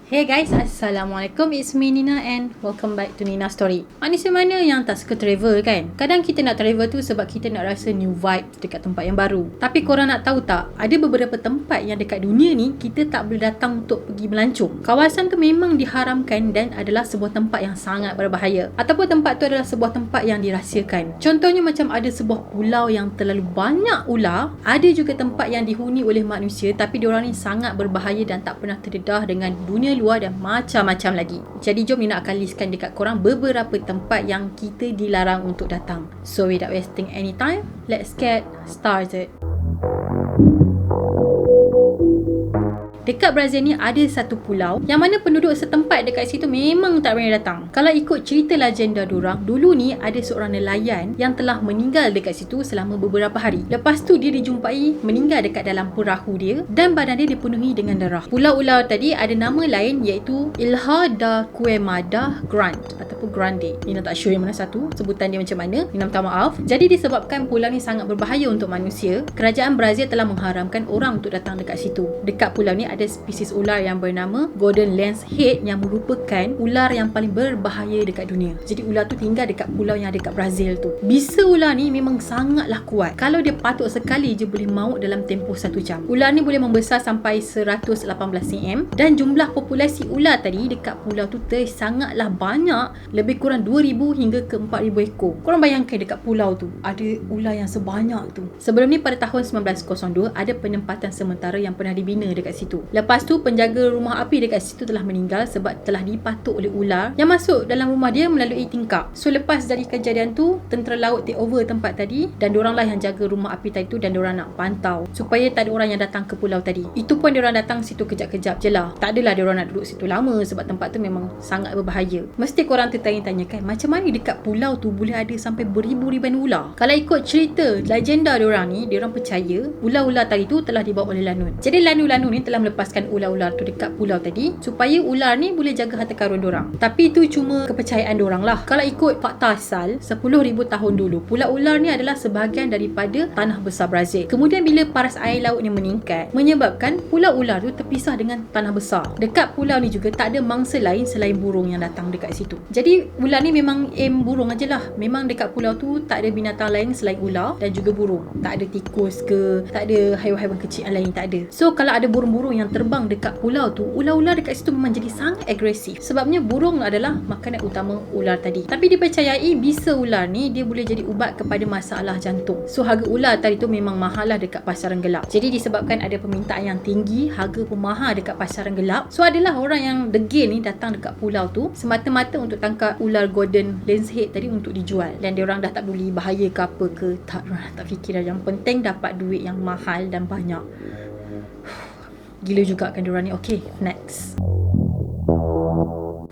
Hey guys, Assalamualaikum. It's me Nina and welcome back to Nina Story. Manusia mana yang tak suka travel kan? Kadang kita nak travel tu sebab kita nak rasa new vibe dekat tempat yang baru. Tapi korang nak tahu tak? Ada beberapa tempat yang dekat dunia ni kita tak boleh datang untuk pergi melancong. Kawasan tu memang diharamkan dan adalah sebuah tempat yang sangat berbahaya. Ataupun tempat tu adalah sebuah tempat yang dirahsiakan. Contohnya macam ada sebuah pulau yang terlalu banyak ular. Ada juga tempat yang dihuni oleh manusia tapi diorang ni sangat berbahaya dan tak pernah terdedah dengan dunia luar dan macam-macam lagi. Jadi jom Nina akan listkan dekat korang beberapa tempat yang kita dilarang untuk datang. So without wasting any time, let's get started. Dekat Brazil ni ada satu pulau yang mana penduduk setempat dekat situ memang tak berani datang. Kalau ikut cerita legenda dorang, dulu ni ada seorang nelayan yang telah meninggal dekat situ selama beberapa hari. Lepas tu dia dijumpai meninggal dekat dalam perahu dia dan badan dia dipenuhi dengan darah. Pulau ular tadi ada nama lain iaitu Ilha da Queimada Grande ataupun Grande. Nina tak sure yang mana satu, sebutan dia macam mana. Nina minta maaf. Jadi disebabkan pulau ni sangat berbahaya untuk manusia, kerajaan Brazil telah mengharamkan orang untuk datang dekat situ. Dekat pulau ni ada spesies ular yang bernama Golden Lancehead yang merupakan ular yang paling berbahaya dekat dunia. Jadi ular tu tinggal dekat pulau yang ada dekat Brazil tu. Bisa ular ni memang sangatlah kuat. Kalau dia patuk sekali je boleh maut dalam tempoh 1 jam. Ular ni boleh membesar sampai 118 cm dan jumlah populasi ular tadi dekat pulau tu sangatlah banyak, lebih kurang 2000 hingga ke 4000 ekor. Korang bayangkan dekat pulau tu ada ular yang sebanyak tu. Sebelum ni pada tahun 1902 ada penempatan sementara yang pernah dibina dekat situ. Lepas tu penjaga rumah api dekat situ telah meninggal sebab telah dipatuk oleh ular yang masuk dalam rumah dia melalui tingkap. So lepas dari kejadian tu, tentera laut take over tempat tadi dan diorang lah yang jaga rumah api tadi tu dan diorang nak pantau supaya tak ada orang yang datang ke pulau tadi. Itu pun diorang datang situ kejap-kejap je lah. Tak adalah diorang nak duduk situ lama sebab tempat tu memang sangat berbahaya. Mesti korang tertanya-tanya kan, macam mana dekat pulau tu boleh ada sampai beribu-ribuan ular? Kalau ikut cerita legenda diorang ni, diorang percaya ular-ular tadi tu telah dibawa oleh lanun. Jadi lanun-lanun ni telah melepaskan ular-ular tu dekat pulau tadi supaya ular ni boleh jaga harta karun dorang. Tapi itu cuma kepercayaan dorang lah. Kalau ikut fakta asal, 10,000 tahun dulu pulau ular ni adalah sebahagian daripada tanah besar Brazil. Kemudian bila paras air laut ni meningkat, menyebabkan pulau ular tu terpisah dengan tanah besar. Dekat pulau ni juga tak ada mangsa lain selain burung yang datang dekat situ. Jadi ular ni memang aim burung aje lah. Memang dekat pulau tu tak ada binatang lain selain ular dan juga burung. Tak ada tikus ke, tak ada haiwan-haiwan kecil lain, tak ada. So kalau ada burung-burung yang terbang dekat pulau tu, ular-ular dekat situ memang jadi sangat agresif. Sebabnya burung adalah makanan utama ular tadi. Tapi dipercayai bisa ular ni dia boleh jadi ubat kepada masalah jantung. So harga ular tadi tu memang mahal lah dekat pasaran gelap. Jadi disebabkan ada permintaan yang tinggi, harga pun mahal dekat pasaran gelap. So adalah orang yang degil ni datang dekat pulau tu semata-mata untuk tangkap ular Golden Lancehead tadi untuk dijual. Dan diorang dah tak peduli bahaya ke apa ke, tak fikir dah. Yang penting dapat duit yang mahal dan banyak. Gila juga kan diorang ni. Okay, next.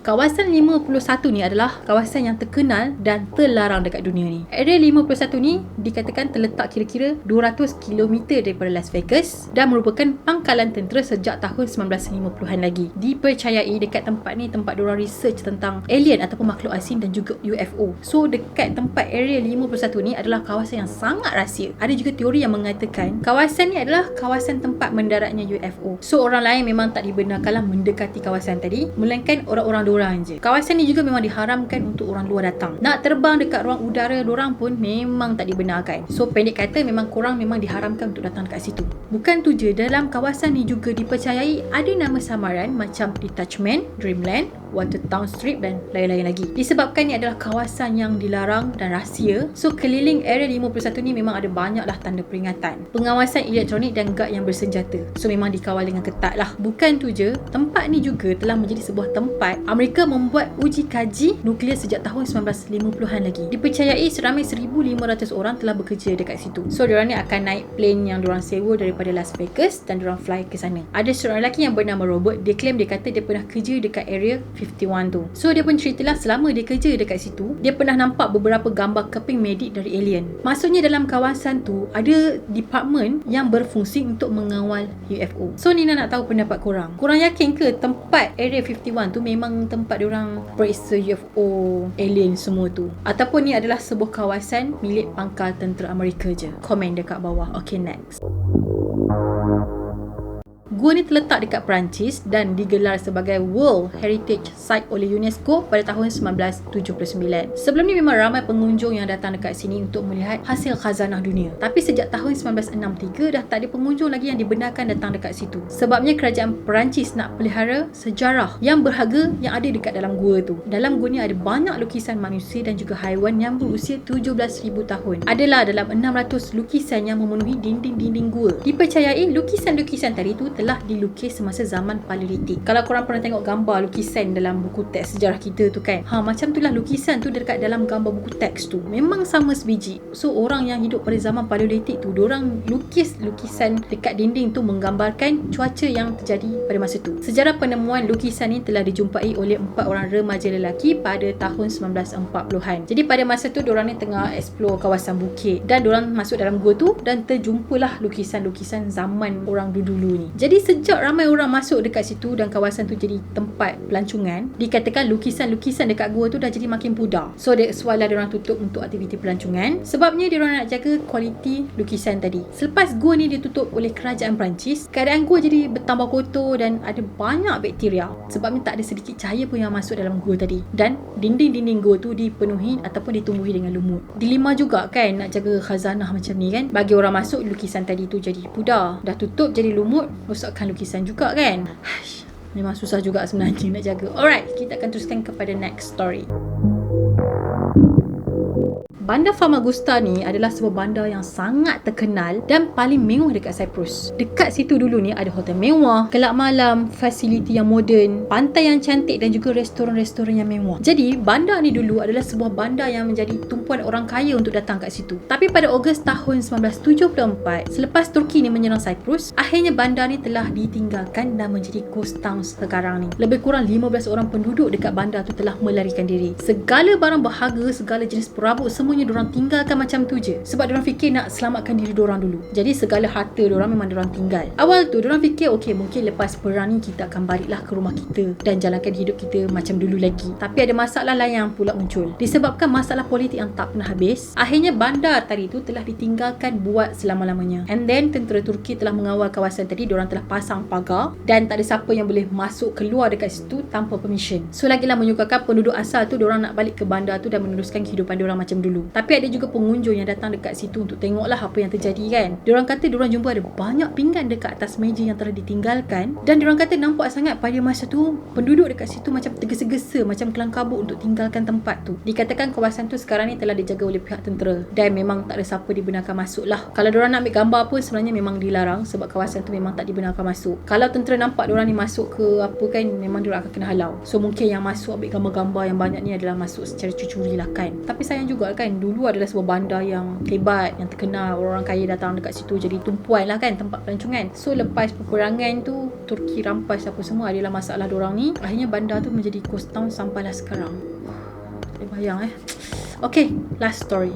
Kawasan 51 ni adalah kawasan yang terkenal dan terlarang dekat dunia ni. Area 51 ni dikatakan terletak kira-kira 200 km daripada Las Vegas dan merupakan pangkalan tentera sejak tahun 1950-an lagi. Dipercayai dekat tempat ni tempat diorang research tentang alien ataupun makhluk asing dan juga UFO. So dekat tempat area 51 ni adalah kawasan yang sangat rahsia. Ada juga teori yang mengatakan kawasan ni adalah kawasan tempat mendaratnya UFO. So orang lain memang tak dibenarkanlah mendekati kawasan tadi, melainkan orang-orang orang je. Kawasan ni juga memang diharamkan untuk orang luar datang. Nak terbang dekat ruang udara dorang pun memang tak dibenarkan. So pendek kata memang korang memang diharamkan untuk datang dekat situ. Bukan tu je, dalam kawasan ni juga dipercayai ada nama samaran macam Detachment, Dreamland, Watertown Strip dan lain-lain lagi. Disebabkan ni adalah kawasan yang dilarang dan rahsia, so keliling area 51 ni memang ada banyaklah tanda peringatan, pengawasan elektronik dan guard yang bersenjata. So memang dikawal dengan ketat lah. Bukan tu je, tempat ni juga telah menjadi sebuah tempat Amerika membuat uji kaji nuklear sejak tahun 1950-an lagi. Dipercayai seramai 1,500 orang telah bekerja dekat situ. So diorang ni akan naik plane yang diorang sewa daripada Las Vegas dan diorang fly ke sana. Ada seorang lelaki yang bernama Robert, dia claim dia kata dia pernah kerja dekat area 51 tu. So dia pun ceritalah selama dia kerja dekat situ, dia pernah nampak beberapa gambar keping medik dari alien. Maksudnya dalam kawasan tu ada department yang berfungsi untuk mengawal UFO. So Nina nak tahu pendapat korang. Korang yakin ke tempat area 51 tu memang tempat diorang periksa UFO, alien semua tu, ataupun ni adalah sebuah kawasan milik pangkal tentera Amerika je? Komen dekat bawah. Okay, next. Gua ni terletak dekat Perancis dan digelar sebagai World Heritage Site oleh UNESCO pada tahun 1979. Sebelum ni memang ramai pengunjung yang datang dekat sini untuk melihat hasil khazanah dunia. Tapi sejak tahun 1963 dah tak ada pengunjung lagi yang dibenarkan datang dekat situ. Sebabnya kerajaan Perancis nak pelihara sejarah yang berharga yang ada dekat dalam gua tu. Dalam gua ni ada banyak lukisan manusia dan juga haiwan yang berusia 17,000 tahun. Adalah dalam 600 lukisan yang memenuhi dinding-dinding gua. Dipercayai lukisan-lukisan tadi tu telah dilukis semasa zaman Paleolitik. Kalau korang pernah tengok gambar lukisan dalam buku teks sejarah kita tu kan, macam itulah lukisan tu dekat dalam gambar buku teks tu. Memang sama sebiji. So orang yang hidup pada zaman Paleolitik tu, diorang lukis lukisan dekat dinding tu menggambarkan cuaca yang terjadi pada masa tu. Sejarah penemuan lukisan ni telah dijumpai oleh 4 orang remaja lelaki pada tahun 1940-an. Jadi pada masa tu diorang ni tengah explore kawasan bukit dan diorang masuk dalam gua tu dan terjumpalah lukisan-lukisan zaman orang dulu ni. Jadi sejak ramai orang masuk dekat situ dan kawasan tu jadi tempat pelancongan, dikatakan lukisan-lukisan dekat gua tu dah jadi makin pudar. So that's why lah diorang tutup untuk aktiviti pelancongan. Sebabnya diorang nak jaga kualiti lukisan tadi. Selepas gua ni ditutup oleh kerajaan Perancis, keadaan gua jadi bertambah kotor dan ada banyak bakteria. Sebabnya tak ada sedikit cahaya pun yang masuk dalam gua tadi. Dan dinding-dinding gua tu dipenuhi ataupun ditumbuhi dengan lumut. Dilema juga kan nak jaga khazanah macam ni kan. Bagi orang masuk, lukisan tadi tu jadi pudar. Dah tutup jadi lumut, rosakkan lukisan juga kan. Memang susah juga sebenarnya nak jaga. Alright, kita akan teruskan kepada next story. Bandar Famagusta ni adalah sebuah bandar yang sangat terkenal dan paling mewah dekat Cyprus. Dekat situ dulu ni ada hotel mewah, kelab malam, fasiliti yang moden, pantai yang cantik dan juga restoran-restoran yang mewah. Jadi, bandar ni dulu adalah sebuah bandar yang menjadi tumpuan orang kaya untuk datang kat situ. Tapi pada Ogos tahun 1974, selepas Turki ni menyerang Cyprus, akhirnya bandar ni telah ditinggalkan dan menjadi ghost town sekarang ni. Lebih kurang 15 orang penduduk dekat bandar tu telah melarikan diri. Segala barang berharga, segala jenis perabot, semua diorang tinggalkan macam tu je. Sebab diorang fikir nak selamatkan diri diorang dulu. Jadi segala harta diorang memang diorang tinggal. Awal tu diorang fikir okey, mungkin lepas perang ni kita akan baliklah ke rumah kita dan jalankan hidup kita macam dulu lagi. Tapi ada masalah lain yang pula muncul. Disebabkan masalah politik yang tak pernah habis, akhirnya bandar tadi tu telah ditinggalkan buat selama-lamanya. And then tentera Turki telah mengawal kawasan tadi. Diorang telah pasang pagar dan tak ada siapa yang boleh masuk keluar dekat situ tanpa permission. So lagilah menyukakan penduduk asal tu diorang nak balik ke bandar tu dan meneruskan kehidupan diorang macam dulu. Tapi ada juga pengunjung yang datang dekat situ untuk tengoklah apa yang terjadi kan. Diorang kata diorang jumpa ada banyak pinggan dekat atas meja yang telah ditinggalkan dan diorang kata nampak sangat pada masa tu penduduk dekat situ macam tergesa-gesa, macam kelang kabut untuk tinggalkan tempat tu. Dikatakan kawasan tu sekarang ni telah dijaga oleh pihak tentera dan memang tak ada siapa dibenarkan masuk lah. Kalau diorang nak ambil gambar pun sebenarnya memang dilarang sebab kawasan tu memang tak dibenarkan masuk. Kalau tentera nampak diorang ni masuk ke apa kan, memang diorang akan kena halau. So mungkin yang masuk ambil gambar-gambar yang banyak ni adalah masuk secara cucuri lah kan. Tapi sayang juga kan, dulu adalah sebuah bandar yang hebat, yang terkenal, orang kaya datang dekat situ jadi tumpuan lah kan, tempat pelancongan. So lepas peperangan tu Turki rampas apa semua, adalah masalah diorang ni. Akhirnya bandar tu menjadi ghost town sampailah sekarang. Tak boleh bayang Okay, last story.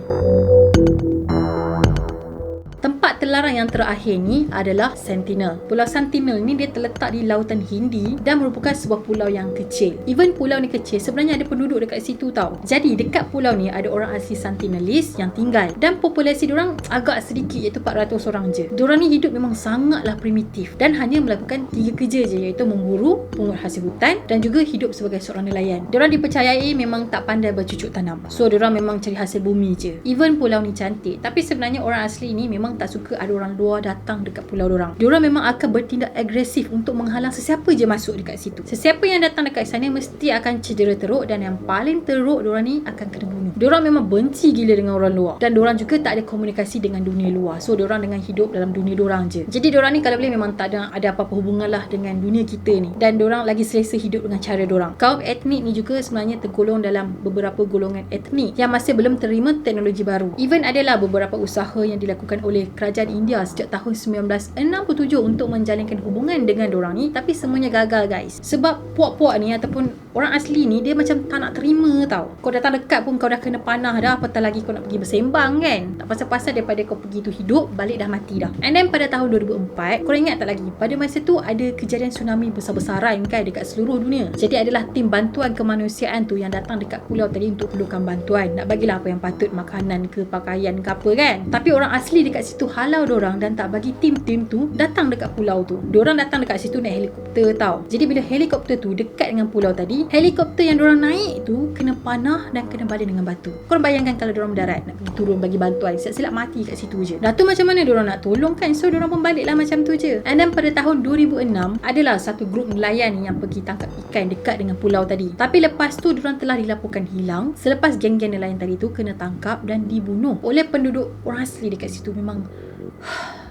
Tempat terlarang yang terakhir ni adalah Sentinel. Pulau Sentinel ni dia terletak di Lautan Hindi dan merupakan sebuah pulau yang kecil. Even pulau ni kecil, sebenarnya ada penduduk dekat situ tau. Jadi dekat pulau ni ada orang asli Sentinelis yang tinggal dan populasi diorang agak sedikit, iaitu 400 orang je. Diorang ni hidup memang sangatlah primitif dan hanya melakukan 3 kerja je, iaitu memburu, pungut hasil hutan dan juga hidup sebagai seorang nelayan. Diorang dipercayai memang tak pandai bercucuk tanam. So diorang memang cari hasil bumi je. Even pulau ni cantik, tapi sebenarnya orang asli ni memang tak suka ada orang luar datang dekat pulau diorang. Diorang memang akan bertindak agresif untuk menghalang sesiapa je masuk dekat situ. Sesiapa yang datang dekat sana mesti akan cedera teruk dan yang paling teruk diorang ni akan kena bunuh. Diorang memang benci gila dengan orang luar dan diorang juga tak ada komunikasi dengan dunia luar. So diorang dengan hidup dalam dunia diorang je. Jadi diorang ni kalau boleh memang tak ada apa-apa hubungan lah dengan dunia kita ni, dan diorang lagi selesa hidup dengan cara diorang. Kaum etnik ni juga sebenarnya tergolong dalam beberapa golongan etnik yang masih belum terima teknologi baru. Even adalah beberapa usaha yang dilakukan oleh kerajaan India sejak tahun 1967 untuk menjalinkan hubungan dengan diorang ni, tapi semuanya gagal guys. Sebab puak-puak ni ataupun orang asli ni dia macam tak nak terima tau. Kau datang dekat pun kau dah kena panah dah, apatah lagi kau nak pergi bersembang kan. Tak pasal-pasal daripada kau pergi tu hidup, balik dah mati dah. And then pada tahun 2004, korang ingat tak lagi, pada masa tu ada kejadian tsunami besar-besaran kan dekat seluruh dunia. Jadi adalah tim bantuan kemanusiaan tu yang datang dekat pulau tadi untuk perlukan bantuan, nak bagilah apa yang patut, makanan ke pakaian ke apa kan. Tapi orang asli dekat situ halau dorang dan tak bagi tim-tim tu datang dekat pulau tu. Dorang datang dekat situ naik helikopter tau. Jadi bila helikopter tu dekat dengan pulau tadi, helikopter yang dorang naik tu kena panah dan kena baling dengan batu. Korang bayangkan kalau dorang mendarat nak pergi turun bagi bantuan, silap-silap mati kat situ je. Dah tu macam mana dorang nak tolong kan. So dorang pun balik lah macam tu je. And then pada tahun 2006 adalah satu grup nelayan yang pergi tangkap ikan dekat dengan pulau tadi. Tapi lepas tu dorang telah dilaporkan hilang selepas geng-geng nelayan tadi tu kena tangkap dan dibunuh oleh penduduk orang asli dekat situ. Memang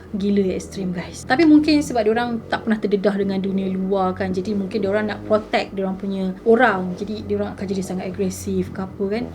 gila ekstrim guys. Tapi mungkin sebab diorang tak pernah terdedah dengan dunia luar kan, jadi mungkin diorang nak protect diorang punya orang, jadi diorang akan jadi sangat agresif ke apa kan.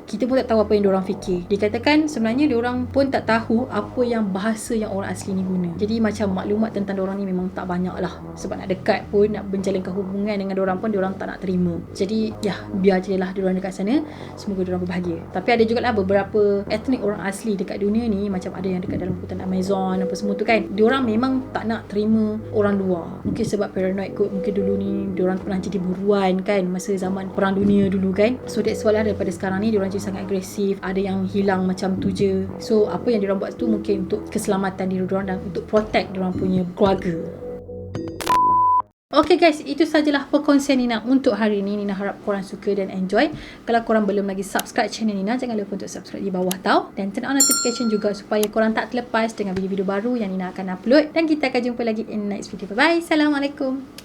Kita pun tak tahu apa yang diorang fikir. Dikatakan sebenarnya diorang pun tak tahu apa yang bahasa yang orang asli ni guna. Jadi macam maklumat tentang diorang ni memang tak banyak lah. Sebab nak dekat pun, nak menjalinkan hubungan dengan diorang pun diorang tak nak terima. Jadi ya, biar je lah diorang dekat sana. Semoga diorang berbahagia. Tapi ada juga lah beberapa etnik orang asli dekat dunia ni, macam ada yang dekat dalam hutan Amazon apa semua tu kan, diorang memang tak nak terima orang luar. Mungkin sebab paranoid kot. Mungkin dulu ni diorang pernah jadi buruan kan, masa zaman perang dunia dulu kan. So that's why lah daripada sekarang ni diorang sangat agresif, ada yang hilang macam tu je. So apa yang diorang buat tu mungkin untuk keselamatan diri diorang dan untuk protect diorang punya keluarga. Okay guys, itu sajalah perkongsian Nina untuk hari ini. Nina harap korang suka dan enjoy. Kalau korang belum lagi subscribe channel Nina, jangan lupa untuk subscribe di bawah tau. Dan turn on notification juga supaya korang tak terlepas dengan video-video baru yang Nina akan upload. Dan kita akan jumpa lagi in next video. Bye bye. Assalamualaikum.